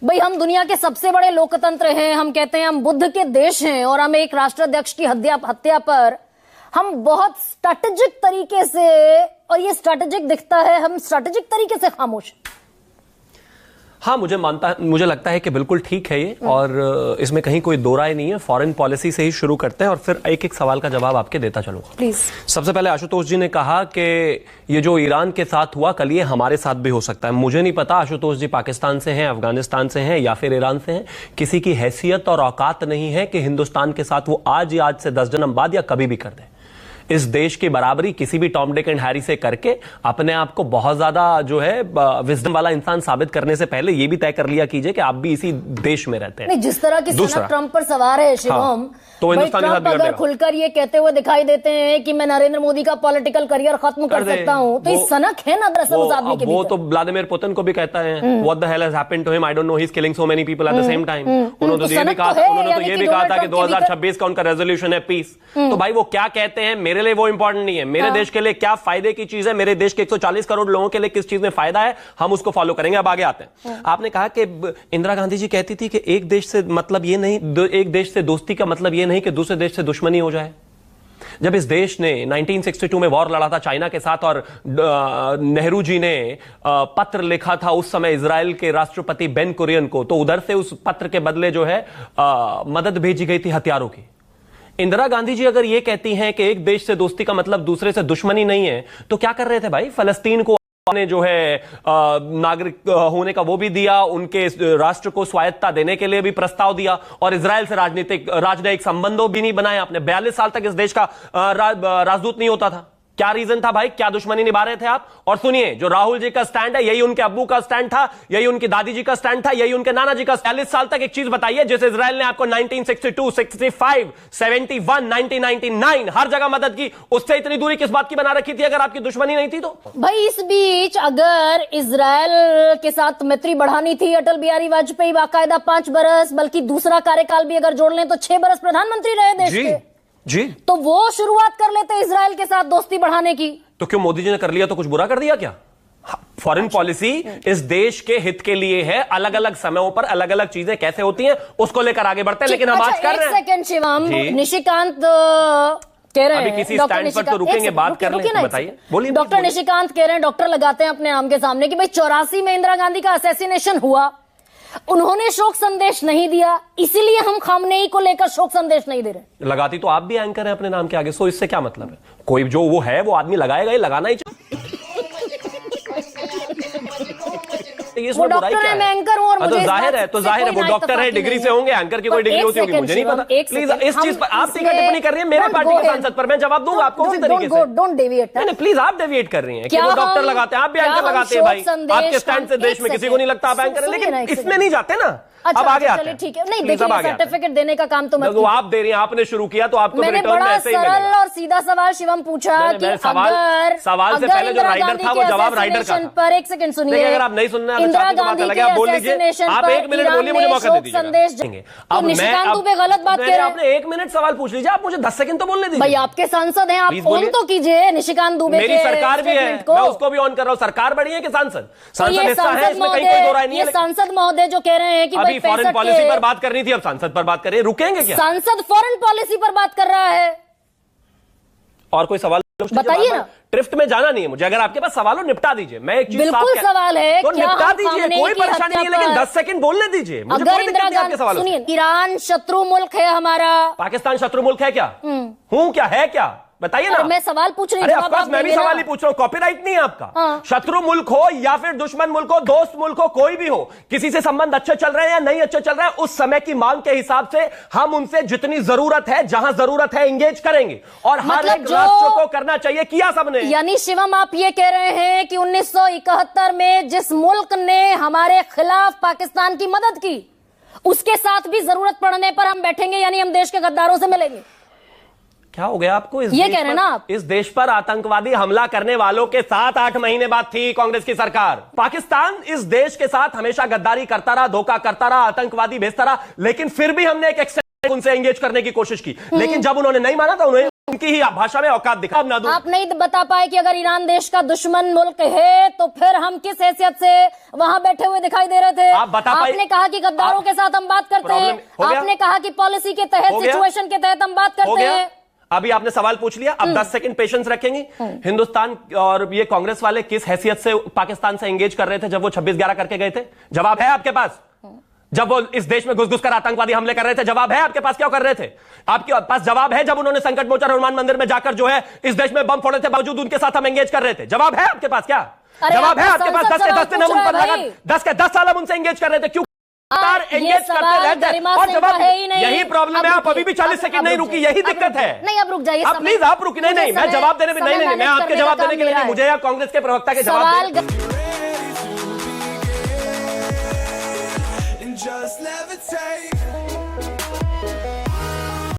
भाई हम दुनिया के सबसे बड़े लोकतंत्र हैं, हम कहते हैं हम बुद्ध के देश हैं, और हम एक राष्ट्राध्यक्ष की हत्या पर हम बहुत स्ट्रैटेजिक तरीके से, और ये स्ट्रैटेजिक दिखता है, हम स्ट्रैटेजिक तरीके से खामोश। हाँ, मुझे लगता है कि बिल्कुल ठीक है ये, और इसमें कहीं कोई दो राय नहीं है। फॉरेन पॉलिसी से ही शुरू करते हैं और फिर एक एक सवाल का जवाब आपके देता चलूंगा। प्लीज। सबसे पहले आशुतोष जी ने कहा कि ये जो ईरान के साथ हुआ कल, ये हमारे साथ भी हो सकता है। मुझे नहीं पता आशुतोष जी पाकिस्तान से हैं, अफगानिस्तान से हैं या फिर ईरान से हैं। किसी की हैसियत और औकात नहीं है कि हिंदुस्तान के साथ वो आज से 10 जन्म बाद या कभी भी कर दे। इस देश की बराबरी किसी भी टॉम डिक एंड हैरी से करके अपने आप को बहुत ज्यादा जो है विजडम वाला इंसान साबित करने से पहले ये भी तय कर लिया कीजिए कि आप भी इसी देश में रहते हैं। नहीं, जिस तरह की सनक ट्रंप पर सवार है शिवम, हाँ, तो ट्रंप अगर खुलकर ये कहते हुए दिखाई देते हैं कि मैं नरेंद्र मोदी का पॉलिटिकल करियर खत्म कर सकता हूं, तो ये सनक है ना दरअसल उस आदमी के भीतर। वो तो व्लादिमीर पुतिन को भी कहता है what the hell has happened to him, I don't know, he is killing so many people at the same time. उन्होंने तो ये भी कहा था कि 2026 का उनका रेजोल्यूशन है पीस। तो भाई वो क्या कहते हैं मेरे लिए वो इंपॉर्टेंट नहीं है। मेरे देश के लिए क्या फायदे की चीज है, मेरे देश के 140 करोड़ लोगों के लिए किस चीज में फायदा है, हम उसको फॉलो करेंगे। अब आगे आते हैं। आपने कहा कि इंदिरा गांधी जी कहती थी कि एक देश से मतलब ये नहीं, एक देश से दोस्ती का मतलब ये नहीं कि दूसरे देश से दुश्मनी हो जाए। जब इस देश ने 1962 में वॉर लड़ा था चाइना के साथ, और नेहरू जी ने पत्र लिखा था उस समय इजराइल के राष्ट्रपति बेन कुरियन को, तो उधर से उस पत्र के बदले जो है मदद भेजी गई थी हथियारों की। इंदिरा गांधी जी अगर ये कहती हैं कि एक देश से दोस्ती का मतलब दूसरे से दुश्मनी नहीं है, तो क्या कर रहे थे भाई? फलस्तीन को ने जो है नागरिक होने का वो भी दिया, उनके राष्ट्र को स्वायत्ता देने के लिए भी प्रस्ताव दिया, और इजराइल से राजनयिक संबंधों भी नहीं बनाए आपने। 42 साल तक इस देश का राजदूत नहीं होता था। क्या रीजन था भाई? क्या दुश्मनी निभा रहे थे आप? और सुनिए, जो राहुल जी का स्टैंड है, यही उनके अब्बू का स्टैंड था, यही उनकी दादी जी का स्टैंड था, यही उनके नाना जी का। 40 साल तक एक चीज बताइए, जैसे इजराइल ने आपको 1962, 65, 71, 1999 हर जगह मदद की, उससे इतनी दूरी किस बात की बना रखी थी अगर आपकी दुश्मनी नहीं थी तो? भाई इस बीच अगर इजराइल के साथ मैत्री बढ़ानी थी, अटल बिहारी वाजपेयी बाकायदा 5 बरस, बल्कि दूसरा कार्यकाल भी अगर जोड़ लें तो 6 बरस प्रधानमंत्री रहे देश के जी, तो वो शुरुआत कर लेते इजराइल के साथ दोस्ती बढ़ाने की। तो क्यों मोदी जी ने कर लिया तो कुछ बुरा कर दिया क्या? फॉरेन पॉलिसी इस देश के हित के लिए है। अलग अलग समयों पर अलग अलग चीजें कैसे होती हैं उसको लेकर आगे बढ़ते हैं, लेकिन हम आज कर रहे हैं। सेकंड शिवम, निशिकांत कह रहे हैं, अभी किसी स्टैंड पर तो रुकेंगे, बात कर लें, बताइए, बोलिए। डॉक्टर निशिकांत कह रहे हैं, डॉक्टर लगाते हैं अपने नाम के सामने कि भाई 84 में इंदिरा गांधी का असैसिनेशन हुआ, उन्होंने शोक संदेश नहीं दिया, इसीलिए हम खामनेई को लेकर शोक संदेश नहीं दे रहे। लगाती तो आप भी एंकर हैं अपने नाम के आगे, सो इससे क्या मतलब है? कोई जो वो है वो आदमी लगाएगा, ही लगाना ही चाहिए। वो डॉक्टर है, मैं एंकर हूं, और मुझे जाहिर है, तो जाहिर है वो डॉक्टर है, डिग्री से होंगे। एंकर की कोई डिग्री होती होगी मुझे नहीं पता। प्लीज इस चीज पर आप टीका टिप्पणी कर रही हैं मेरे पार्टी के सांसद पर, मैं जवाब दूंगा आपको उसी तरीके से। Don't deviate. नहीं, प्लीज आप डेविएट कर रही हैं कि वो डॉक्टर लगाते हैं, आप भी एंकर लगाते हैं। भाई आपके स्टैंड से देश में किसी को नहीं लगता आप एंकर हैं, लेकिन इसमें नहीं जाते ना। अच्छा, अब आगे आते हैं। ठीक है, नहीं देखिए, सर्टिफिकेट देने का काम तो वो आप दे रही हैं, आपने शुरू किया तो आपको मैंने बड़ा सरल और सीधा सवाल शिवम पूछा कि अगर सवाल से पहले जो राइडर था वो जवाब राइडर का पर। एक सेकंड सुनिए, अगर आप नहीं सुनना इंदिरा गांधी के बोल लीजिए, आप 1 मिनट बोलिए, मुझे मौका दे दीजिए। अब निशिकांत दुबे गलत बात कह रहे हैं। आपने 1 मिनट सवाल पूछ लीजिए, आप मुझे 10 सेकंड तो बोलने दीजिए। भाई आपके सांसद हैं, आप फोन तो कीजिए निशिकांत दुबे। मेरी सरकार भी है, मैं उसको भी ऑन कर रहा हूं। सरकार बड़ी है कि सांसद? सांसद हिस्सा है, इसमें कहीं कोई दो राय नहीं है। सांसद महोदय जो कह रहे हैं कि अभी फॉरेन पॉलिसी पर बात करनी थी, अब सांसद पर बात करें, रुकेंगे क्या? सांसद फॉरेन पॉलिसी पर बात कर रहा है। और कोई सवाल बताइए ना। ट्रिफ्ट में जाना नहीं है मुझे, अगर आपके पास सवाल हो निपटा दीजिए। मैं एक चीज बिल्कुल सवाल है तो निपटा दीजिए, कोई परेशानी नहीं है, लेकिन 10 सेकंड बोलने दीजिए मुझे। अगर इंदिरा गांधी, सुनिए, ईरान शत्रु मुल्क है हमारा, पाकिस्तान शत्रु मुल्क है क्या? हूं क्या, है क्या? बताइए ना। मैं सवाल पूछ रही हूं, मैं भी सवाल ही पूछ रहा हूं, कॉपीराइट नहीं है आपका। हाँ। शत्रु मुल्क हो या फिर दुश्मन मुल्क हो, दोस्त मुल्क हो, कोई भी हो, किसी से संबंध अच्छे चल रहे हैं या नहीं अच्छे चल रहे हैं, उस समय की मांग के हिसाब से हम उनसे जितनी जरूरत है, जहां जरूरत है, एंगेज करेंगे, और हर एक राष्ट्र को करना चाहिए। किया सबने। यानी शिवम आप ये कह रहे हैं कि 1971 में जिस मुल्क ने हमारे खिलाफ पाकिस्तान की मदद की, उसके साथ भी जरूरत पड़ने पर हम बैठेंगे, यानी हम देश के गद्दारों से मिलेंगे। क्या हो गया आपको? ये कह रहे हैं ना आप? इस देश पर आतंकवादी हमला करने वालों के 7-8 महीने बाद थी कांग्रेस की सरकार। पाकिस्तान इस देश के साथ हमेशा गद्दारी करता रहा, धोखा करता रहा, आतंकवादी भेजता रहा, लेकिन फिर भी हमने एक एक्सेप्ट उनसे एंगेज करने की कोशिश की। लेकिन जब उन्होंने नहीं माना था, उन्हें उनकी ही भाषा में औकात दिखा ना दूं। आप नहीं बता पाए कि अगर ईरान देश का दुश्मन मुल्क है तो फिर हम किस हैसियत से वहां बैठे हुए दिखाई दे रहे थे? आप बता पाए? आपने कहा कि गद्दारों के साथ हम बात करते हैं, आपने कहा कि पॉलिसी के तहत, सिचुएशन के तहत हम बात करते हैं। अभी आपने सवाल पूछ लिया, अब 10 सेकंड पेशेंस रखेंगे। हिंदुस्तान और ये कांग्रेस वाले किस हैसियत से पाकिस्तान से एंगेज कर रहे थे जब वो 26/11 करके गए थे? जवाब है आपके पास? जब वो इस देश में घुस कर आतंकवादी हमले कर रहे थे, जवाब है आपके पास? क्या कर रहे थे? आपके पास जवाब है जब उन्होंने संकट मोचन हनुमान मंदिर में जाकर जो है इस देश में बम फोड़े थे, बावजूद उनके साथ हम एंगेज कर रहे थे? जवाब है आपके पास? क्या जवाब है आपके पास? 10 के 10 दिन हम उन पर लगा 10 के 10 साल हम उनसे एंगेज कर रहे थे, क्यों एंगेज करते रहते हैं? और जवाब यही प्रॉब्लम है, आप अभी भी 40 सेकंड नहीं रुकी, यही दिक्कत है। नहीं, अब रुक जाइए, प्लीज आप रुकी। नहीं, मैं जवाब देने में नहीं, मैं आपके जवाब देने के लिए नहीं, मुझे या कांग्रेस के प्रवक्ता के जवाब